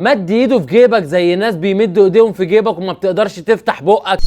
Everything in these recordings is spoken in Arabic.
مد ايده في جيبك زي ناس بيمدوا ايديهم في جيبك وما بتقدرش تفتح بقك.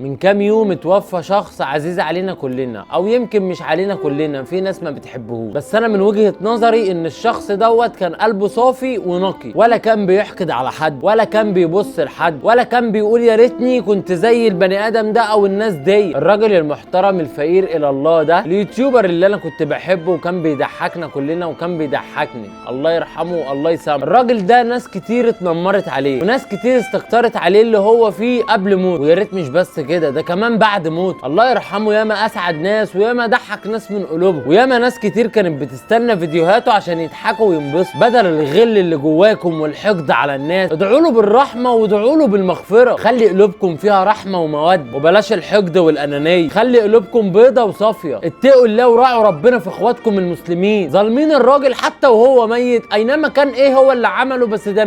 من كام يوم اتوفى شخص عزيز علينا كلنا، او يمكن مش علينا كلنا، في ناس ما بتحبهوش، بس انا من وجهة نظري ان الشخص دوت كان قلبه صافي ونقي، ولا كان بيحقد على حد، ولا كان بيبص لحد، ولا كان بيقول يا ريتني كنت زي البني ادم ده او الناس دي. الراجل المحترم الفقير الى الله ده، اليوتيوبر اللي انا كنت بحبه وكان بيضحكنا كلنا وكان بيضحكني، الله يرحمه والله يسامحه. الراجل ده ناس كتير اتنمرت عليه وناس كتير استكترت عليه اللي هو فيه قبل موت، ويا ريت مش بس كده، ده كمان بعد موت. الله يرحمه ياما اسعد ناس وياما ضحك ناس من قلوبهم، وياما ناس كتير كانت بتستنى فيديوهاته عشان يضحكوا وينبسطوا بدل الغل اللي جواكم والحقد على الناس. ادعوا له بالرحمه وادعوا له بالمغفره، خلي قلوبكم فيها رحمه وموده وبلاش الحقد والانانيه، خلي قلوبكم بيضه وصافيه، اتقوا الله وراعوا ربنا في اخواتكم المسلمين. ظالمين الراجل حتى وهو ميت، اينما كان ايه هو اللي عمله، بس ده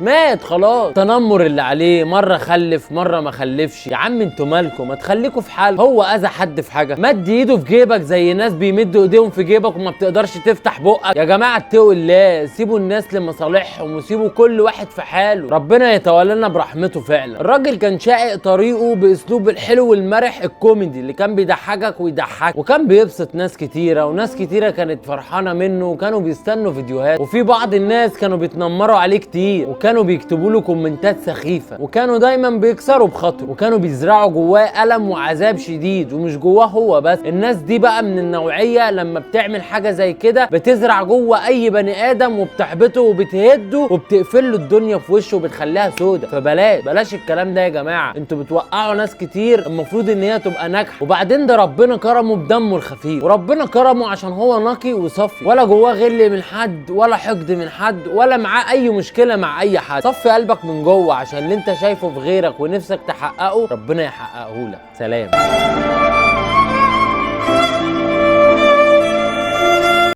مات خلاص. تنمر اللي عليه، مره خلف مره ما خلفش، يا عم انتوا مالكم، ما تخليكوا في حال. هو اذى حد في حاجه؟ مد ايده في جيبك زي ناس بيمدوا ايديهم في جيبك وما بتقدرش تفتح بقك. يا جماعه اتقوا الله، سيبوا الناس لمصالحهم وسيبوا كل واحد في حاله، ربنا يتولانا برحمته فعلا. الراجل كان شائق طريقه باسلوب الحلو والمرح الكوميدي اللي كان بيضحكك ويضحك، وكان بيبسط ناس كتيره، وناس كتيره كانت فرحانه منه وكانوا بيستنوا فيديوهات. وفي بعض الناس كانوا بيتنمروا عليه كتير وكانوا بيكتبوا له كومنتات سخيفه، وكانوا دايما بيكسروا بخاطره وكانوا بيزرعوا جواه ألم وعذاب شديد، ومش جواه هو بس. الناس دي بقى من النوعية لما بتعمل حاجة زي كده بتزرع جوه أي بني آدم وبتحبطه وبتهده وبتقفل له الدنيا في وشه وبتخليها سودة. فبلاش الكلام ده يا جماعة، انتوا بتوقعوا ناس كتير المفروض ان هي تبقى ناجحة. وبعدين ده ربنا كرمه بدمه الخفيف، وربنا كرمه عشان هو نقي وصفي، ولا جواه غل من حد ولا حقد من حد ولا معاه أي مشكلة مع أي حد. صفي قلبك من جوه عشان اللي انت شايفه في غيرك ونفسك تحققه ربنا يحققه لك. سلام.